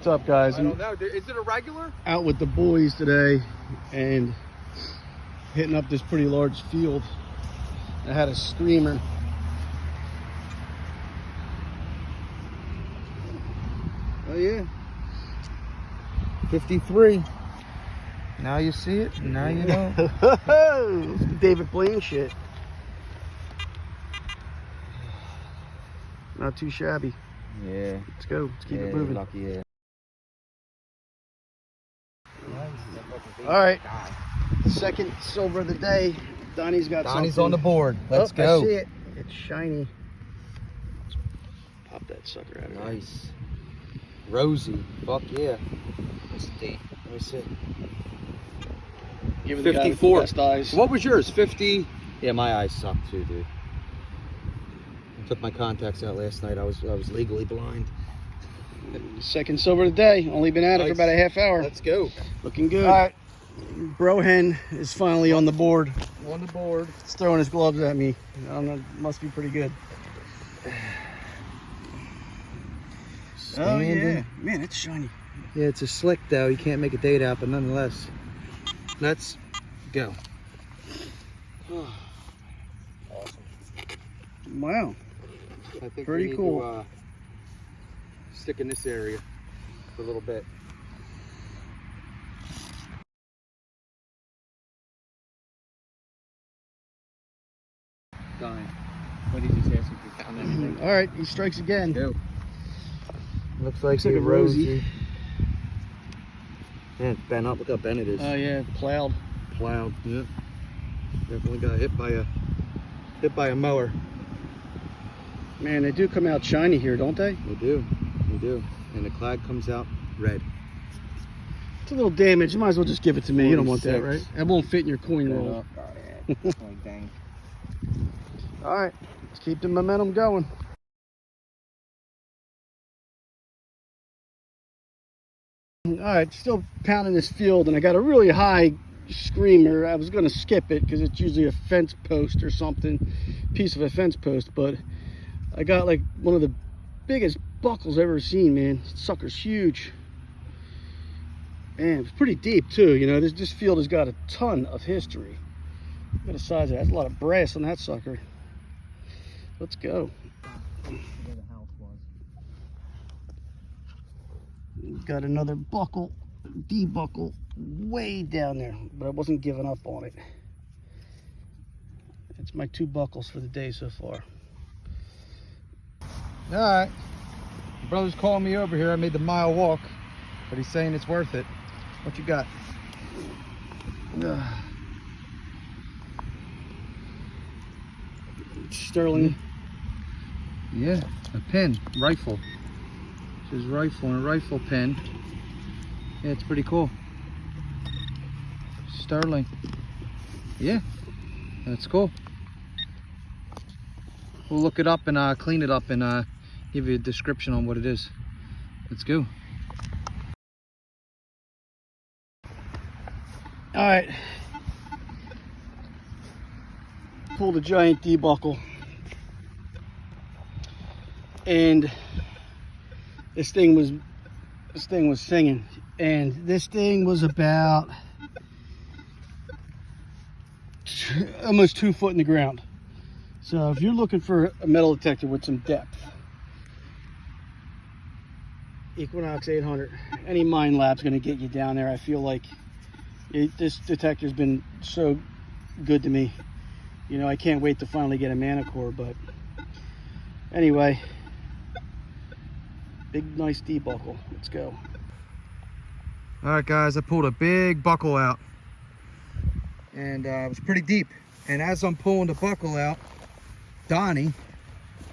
What's up, guys? I don't know. Is it a regular? Out with the boys today and hitting up this pretty large field. I had a screamer. Oh yeah, 53. Now you see it. Now you know. David Blaine shit. Not too shabby. Yeah. Let's go. Let's keep it moving. Lucky, yeah. All right. Second silver of the day. Donnie's got Donnie's something on the board. Let's go. I see it. It's shiny. Pop that sucker out of there. Nice. Rosy. Fuck yeah. What's the date? Let me see. Give it the guy with the 54. best eyes. What was yours? 50? Yeah, my eyes suck too, dude. I took my contacts out last night. I was legally blind. Second silver of the day. Only been at it for about a half hour. Let's go. Looking good. All right. Brohen is finally on the board. On the board. He's throwing his gloves at me. I don't know. Must be pretty good. Oh yeah, man, it's shiny. Yeah, it's a slick though. You can't make a date out, but nonetheless, let's go. Awesome. Wow. I think pretty we need cool. To, stick in this area for a little bit. Done. What did you say? If you found anything? All right, he strikes again. Go. Looks like a rosy. Man, it's bent up. Look how bent it is. Oh yeah, plowed. Plowed. Yeah. Definitely got hit by a mower. Man, they do come out shiny here, don't they? They do. They do. And the clad comes out red. It's a little damaged. You might as well just give it to me. You don't want that, 46. right? That won't fit in your coin roll. Oh, yeah. Dang. All right, let's keep the momentum going. All right, still pounding this field, and I got a really high screamer. I was going to skip it because it's usually a fence post or something, piece of a fence post, but I got like one of the biggest buckles I've ever seen, man. Sucker's huge. Man, it's pretty deep too, you know. This field has got a ton of history. Look at the size of that. That's a lot of brass on that sucker. Let's go. Got another buckle, D-buckle, way down there, but I wasn't giving up on it. It's my 2 buckles for the day so far. All right. My brother's calling me over here. I made the mile walk, but he's saying it's worth it. What you got? Sterling. Yeah, a pin, rifle. This is rifle and a rifle pin. Yeah, it's pretty cool. Sterling. Yeah, that's cool. We'll look it up and clean it up and give you a description on what it is. Let's go. All right. Pulled a giant D-buckle. And this thing was singing. And this thing was about almost 2 foot in the ground. So if you're looking for a metal detector with some depth, Equinox 800, any Mine Lab's gonna get you down there. I feel like this detector's been so good to me. You know, I can't wait to finally get a Manicore, but anyway, big nice D-buckle. Let's go. All right, guys, I pulled a big buckle out, and it was pretty deep. And as I'm pulling the buckle out, Donnie,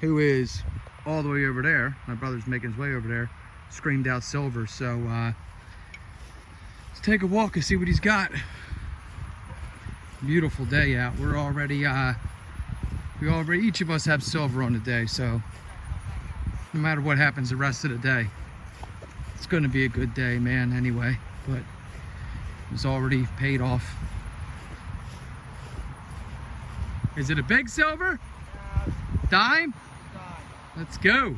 who is all the way over there, my brother's making his way over there, screamed out silver. So let's take a walk and see what he's got. Beautiful day out. We're already each of us have silver on the day, so no matter what happens the rest of the day, it's going to be a good day, man, anyway. But it was already paid off. Is it a big silver? Dime? Let's go.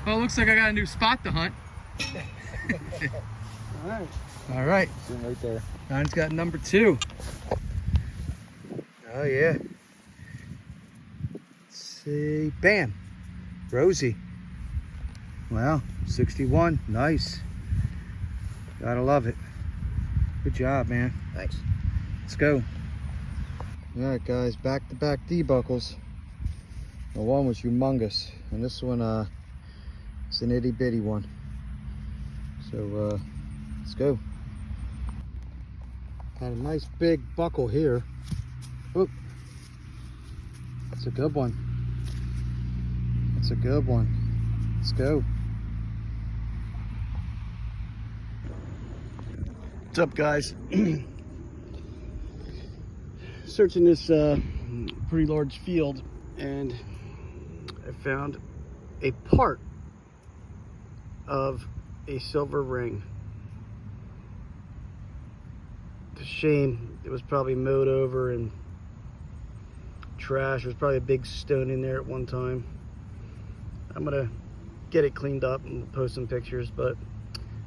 Well, it looks like I got a new spot to hunt. All right. All right. See him right there. Donnie's got number 2. Oh, yeah. Let's see. Bam. Rosie. Wow. 61. Nice. Gotta love it. Good job, man. Thanks. Let's go. All right, guys. Back-to-back D-buckles. The one was humongous, and this one, it's an itty-bitty one. So, let's go. Got a nice big buckle here. Oop. That's a good one. That's a good one. Let's go. What's up, guys? Searching this pretty large field, and I found a part of a silver ring. It's a shame it was probably mowed over and trash. There's probably a big stone in there at one time. I'm gonna get it cleaned up and post some pictures, but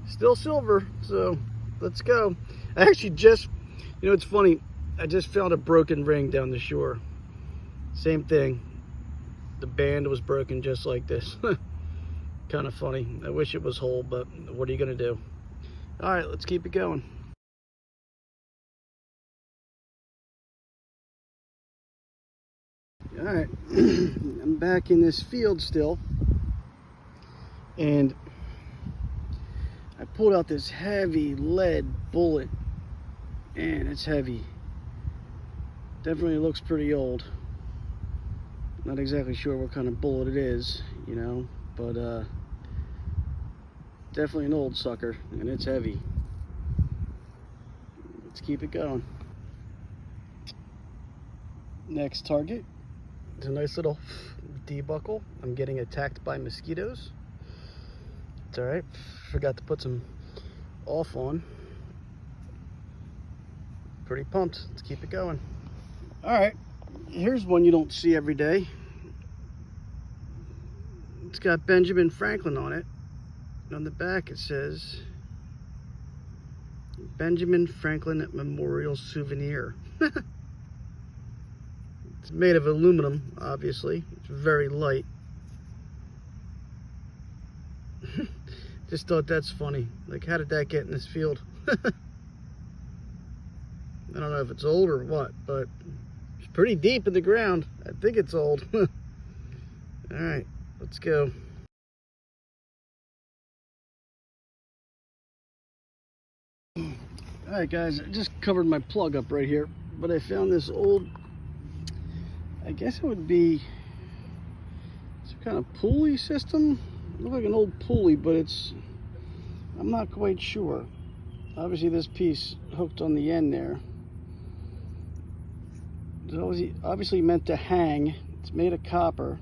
still silver, so let's go. I actually just, you know, it's funny, I just found a broken ring down the shore. Same thing. The band was broken just like this. Kind of funny. I wish it was whole, but what are you gonna do? All right, let's keep it going. All right, I'm back in this field still, and I pulled out this heavy lead bullet, and it's heavy. Definitely looks pretty old. Not exactly sure what kind of bullet it is, you know, but definitely an old sucker, and it's heavy. Let's keep it going. Next target is a nice little D-buckle. I'm getting attacked by mosquitoes. It's all right. Forgot to put some off on. Pretty pumped. Let's keep it going. All right, here's one you don't see every day. It's got Benjamin Franklin on it. And on the back it says Benjamin Franklin Memorial Souvenir. It's made of aluminum, obviously. It's very light. Just thought that's funny. Like, how did that get in this field? I don't know if it's old or what, but it's pretty deep in the ground. I think it's old. All right, let's go. All right, guys, I just covered my plug up right here, but I found this old, I guess it would be some kind of pulley system. It looks like an old pulley, but I'm not quite sure. Obviously this piece hooked on the end there. It's obviously meant to hang. It's made of copper.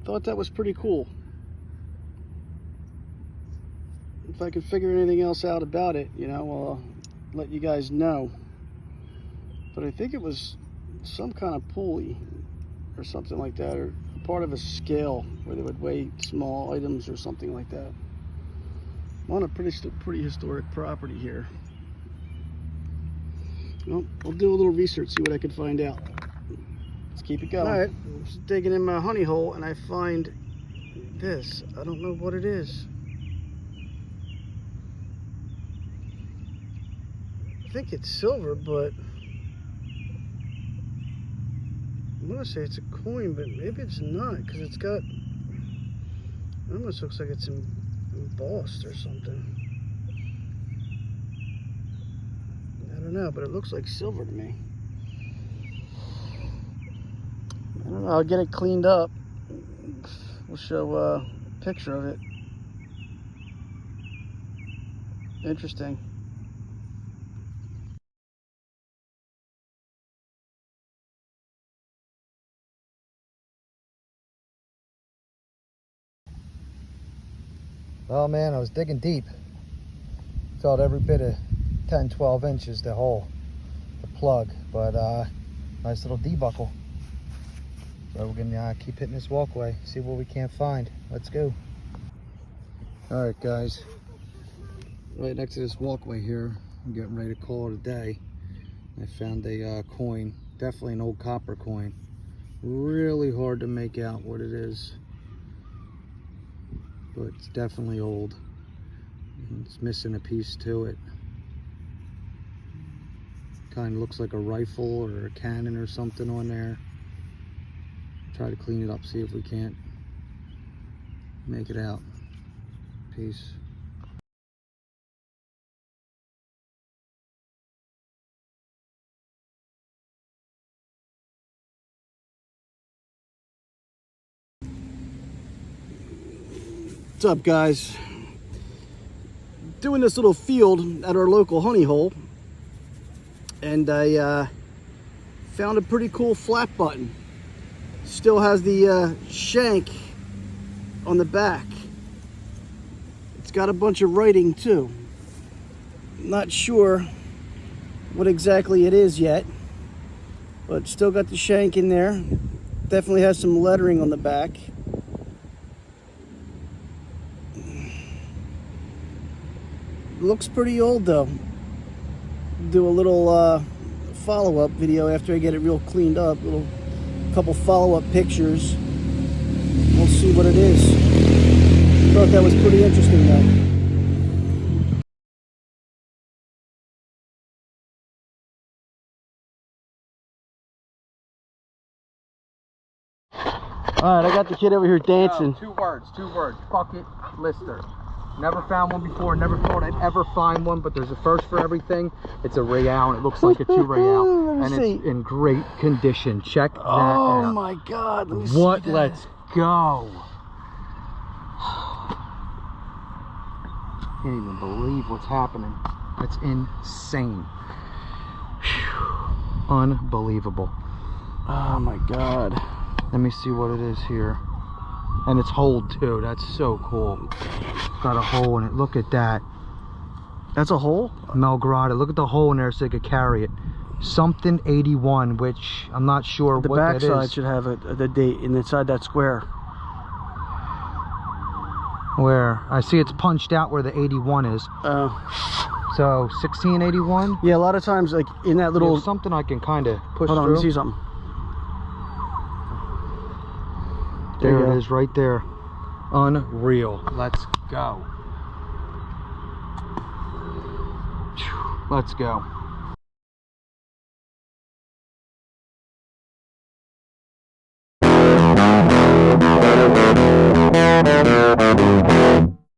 Thought that was pretty cool. If I can figure anything else out about it, you know, I'll let you guys know. But I think it was some kind of pulley or something like that, or part of a scale where they would weigh small items or something like that. I'm on a pretty historic property here. Well, I'll do a little research, see what I can find out. Let's keep it going. All right, I'm just digging in my honey hole, and I find this. I don't know what it is. I think it's silver, but I'm gonna say it's a coin, but maybe it's not, because it's got, it almost looks like it's embossed or something. I don't know, but it looks like silver to me. I don't know, I'll get it cleaned up. We'll show a picture of it. Interesting. Well, man, I was digging deep. Felt every bit of 10, 12 inches, the hole, the plug, but nice little D-buckle. So we're gonna keep hitting this walkway, see what we can't find. Let's go. All right, guys. Right next to this walkway here, I'm getting ready to call it a day. I found a coin, definitely an old copper coin. Really hard to make out what it is, but it's definitely old. And it's missing a piece to it. Kind of looks like a rifle or a cannon or something on there. Try to clean it up, see if we can't make it out. Peace. What's up, guys? Doing this little field at our local honey hole, and I found a pretty cool flat button. Still has the shank on the back. It's got a bunch of writing too. Not sure what exactly it is yet, but still got the shank in there. Definitely has some lettering on the back. Looks pretty old though. Do a little follow-up video after I get it real cleaned up. Couple follow-up pictures. We'll see what it is. Thought that was pretty interesting though. All right, I got the kid over here dancing. Two words. Bucket lister. Never found one before, never thought I'd ever find one, but there's a first for everything. It's a real, and it looks like a 2 real, and it's in great condition. Check that out. Oh my God, let me see What? that. Let's go. Can't even believe what's happening. It's insane. Whew. Unbelievable. Oh my God. Let me see what it is here. And it's holed too. That's so cool. Got a hole in it. Look at that. That's a hole? Melgrada. Look at the hole in there so they could carry it. Something 81, which I'm not sure The what that is. back side should have the date inside that square. Where? I see it's punched out where the 81 is. So 1681? Yeah, a lot of times like in that little... There's something I can kind of push Hold on, through. let me see something. There it is right there. Unreal. Let's go. Let's go.